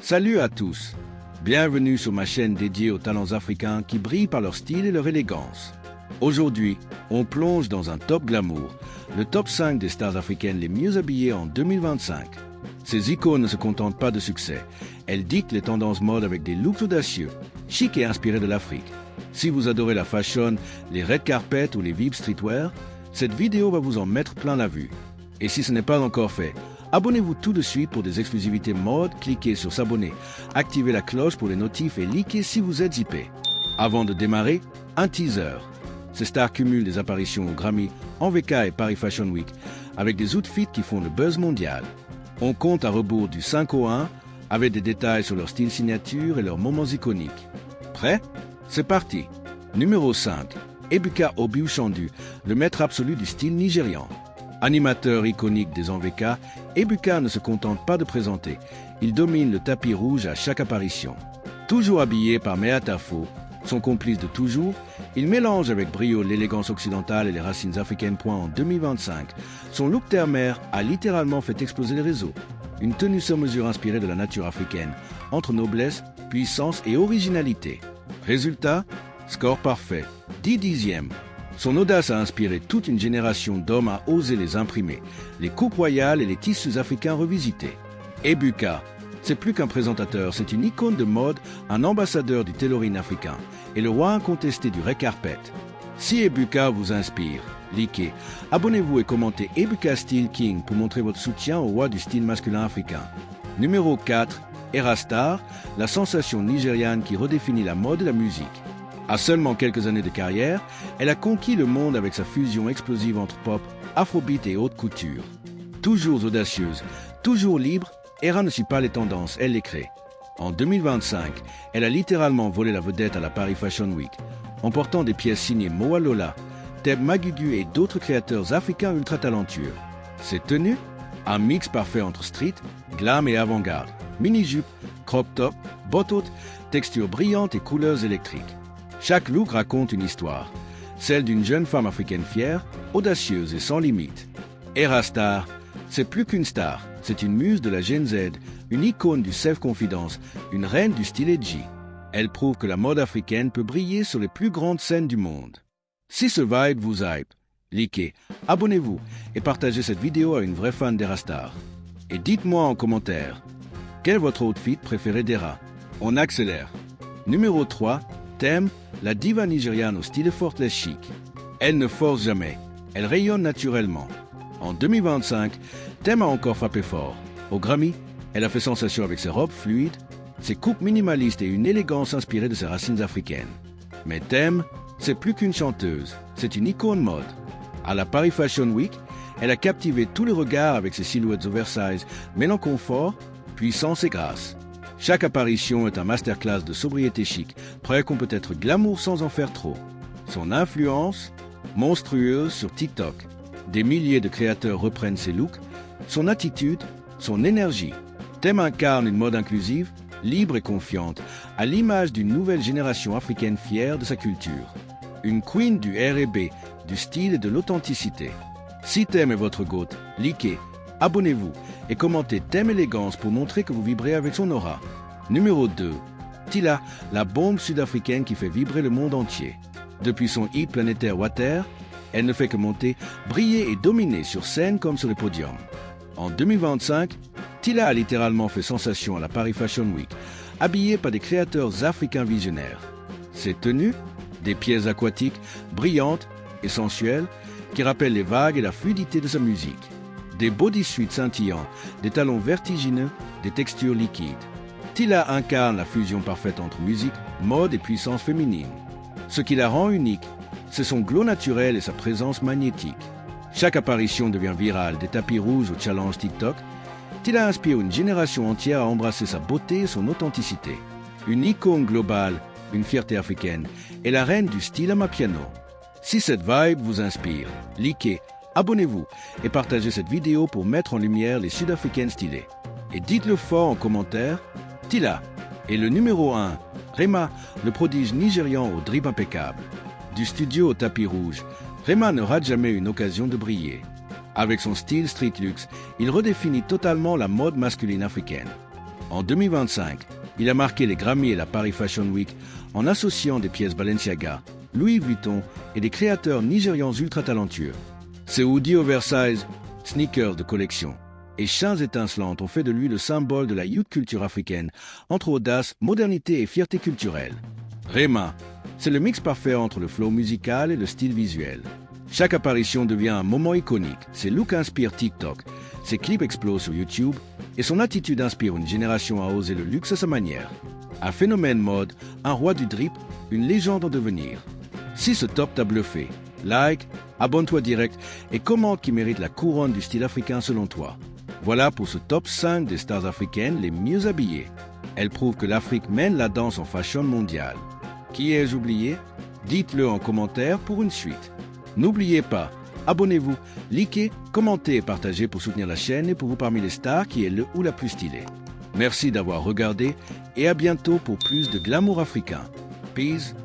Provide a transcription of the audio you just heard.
Salut à tous. Bienvenue sur ma chaîne dédiée aux talents africains qui brillent par leur style et leur élégance. Aujourd'hui, on plonge dans un top glamour, le top 5 des stars africaines les mieux habillées en 2025. Ces icônes ne se contentent pas de succès. Elles dictent les tendances mode avec des looks audacieux, chics et inspirés de l'Afrique. Si vous adorez la fashion, les red carpets ou les vibes streetwear, cette vidéo va vous en mettre plein la vue. Et si ce n'est pas encore fait, abonnez-vous tout de suite pour des exclusivités mode, cliquez sur s'abonner, activez la cloche pour les notifs et likez si vous êtes zippé. Avant de démarrer, un teaser. Ces stars cumulent des apparitions au Grammy, en VK et Paris Fashion Week, avec des outfits qui font le buzz mondial. On compte à rebours du 5 au 1, avec des détails sur leur style signature et leurs moments iconiques. Prêt? C'est parti. Numéro 5. Ebuka Obi-Uchendu, le maître absolu du style nigérian. Animateur iconique des NVK, Ebuka ne se contente pas de présenter. Il domine le tapis rouge à chaque apparition. Toujours habillé par Mea Tafo, son complice de toujours, il mélange avec brio l'élégance occidentale et les racines africaines. En 2025, son look terre-mer a littéralement fait exploser les réseaux. Une tenue sur mesure inspirée de la nature africaine, entre noblesse, puissance et originalité. Résultat, score parfait, 10 dixièmes. Son audace a inspiré toute une génération d'hommes à oser les imprimer, les coupes royales et les tissus africains revisités. Ebuka, c'est plus qu'un présentateur, c'est une icône de mode, un ambassadeur du tailoring africain et le roi incontesté du red carpet. Si Ebuka vous inspire, likez, abonnez-vous et commentez Ebuka Style King pour montrer votre soutien au roi du style masculin africain. Numéro 4, Erastar, la sensation nigériane qui redéfinit la mode et la musique. À seulement quelques années de carrière, elle a conquis le monde avec sa fusion explosive entre pop, afrobeat et haute couture. Toujours audacieuse, toujours libre, Era ne suit pas les tendances, elle les crée. En 2025, elle a littéralement volé la vedette à la Paris Fashion Week, en portant des pièces signées Moa Lola, Teb Magugu et d'autres créateurs africains ultra talentueux. Ses tenues, un mix parfait entre street, glam et avant-garde, mini-jupe, crop top, bottes hautes, textures brillantes et couleurs électriques. Chaque look raconte une histoire, celle d'une jeune femme africaine fière, audacieuse et sans limite. Erastar, c'est plus qu'une star, c'est une muse de la Gen Z, une icône du self-confidence, une reine du style edgy. Elle prouve que la mode africaine peut briller sur les plus grandes scènes du monde. Si ce vibe vous hype, likez, abonnez-vous et partagez cette vidéo à une vraie fan d'Erastar. Et dites-moi en commentaire, quel est votre outfit préféré d'Era? On accélère. Numéro 3, Tem, la diva nigériane au style effortless chic. Elle ne force jamais, elle rayonne naturellement. En 2025, Tem a encore frappé fort. Au Grammy, elle a fait sensation avec ses robes fluides, ses coupes minimalistes et une élégance inspirée de ses racines africaines. Mais Tem, c'est plus qu'une chanteuse, c'est une icône mode. À la Paris Fashion Week, elle a captivé tous les regards avec ses silhouettes oversize, mêlant confort, puissance et grâce. Chaque apparition est un masterclass de sobriété chic, prêt qu'on peut être glamour sans en faire trop. Son influence, monstrueuse sur TikTok. Des milliers de créateurs reprennent ses looks, son attitude, son énergie. Tem incarne une mode inclusive, libre et confiante, à l'image d'une nouvelle génération africaine fière de sa culture. Une queen du R&B, du style et de l'authenticité. Si Tem est votre goat, likez, abonnez-vous et commentez Tem Élégance pour montrer que vous vibrez avec son aura. Numéro 2. Tila, la bombe sud-africaine qui fait vibrer le monde entier. Depuis son hit planétaire Water, elle ne fait que monter, briller et dominer sur scène comme sur les podiums. En 2025, Tila a littéralement fait sensation à la Paris Fashion Week, habillée par des créateurs africains visionnaires. Ses tenues, des pièces aquatiques, brillantes et sensuelles, qui rappellent les vagues et la fluidité de sa musique. Des bodysuits scintillants, des talons vertigineux, des textures liquides. Tila incarne la fusion parfaite entre musique, mode et puissance féminine. Ce qui la rend unique, c'est son glow naturel et sa présence magnétique. Chaque apparition devient virale, des tapis rouges au challenge TikTok. Tila inspire une génération entière à embrasser sa beauté et son authenticité. Une icône globale, une fierté africaine, et la reine du style Amapiano. Si cette vibe vous inspire, likez, abonnez-vous et partagez cette vidéo pour mettre en lumière les Sud-Africaines stylées. Et dites-le fort en commentaire, Tila. Et le numéro 1, Rema, le prodige nigérian au drip impeccable. Du studio au tapis rouge, Rema ne rate jamais une occasion de briller. Avec son style street luxe, il redéfinit totalement la mode masculine africaine. En 2025, il a marqué les Grammy et la Paris Fashion Week en associant des pièces Balenciaga, Louis Vuitton et des créateurs nigérians ultra talentueux. Ses hoodies oversize, sneakers de collection et chaînes étincelantes ont fait de lui le symbole de la youth culture africaine, entre audace, modernité et fierté culturelle. Rema, c'est le mix parfait entre le flow musical et le style visuel. Chaque apparition devient un moment iconique, ses looks inspirent TikTok, ses clips explosent sur YouTube et son attitude inspire une génération à oser le luxe à sa manière. Un phénomène mode, un roi du drip, une légende en devenir. Si ce top t'a bluffé, like, abonne-toi direct et commente qui mérite la couronne du style africain selon toi. Voilà pour ce top 5 des stars africaines les mieux habillées. Elles prouvent que l'Afrique mène la danse en fashion mondiale. Qui ai-je oublié? Dites-le en commentaire pour une suite. N'oubliez pas, abonnez-vous, likez, commentez et partagez pour soutenir la chaîne et pour vous parmi les stars qui est le ou la plus stylée. Merci d'avoir regardé et à bientôt pour plus de glamour africain. Peace.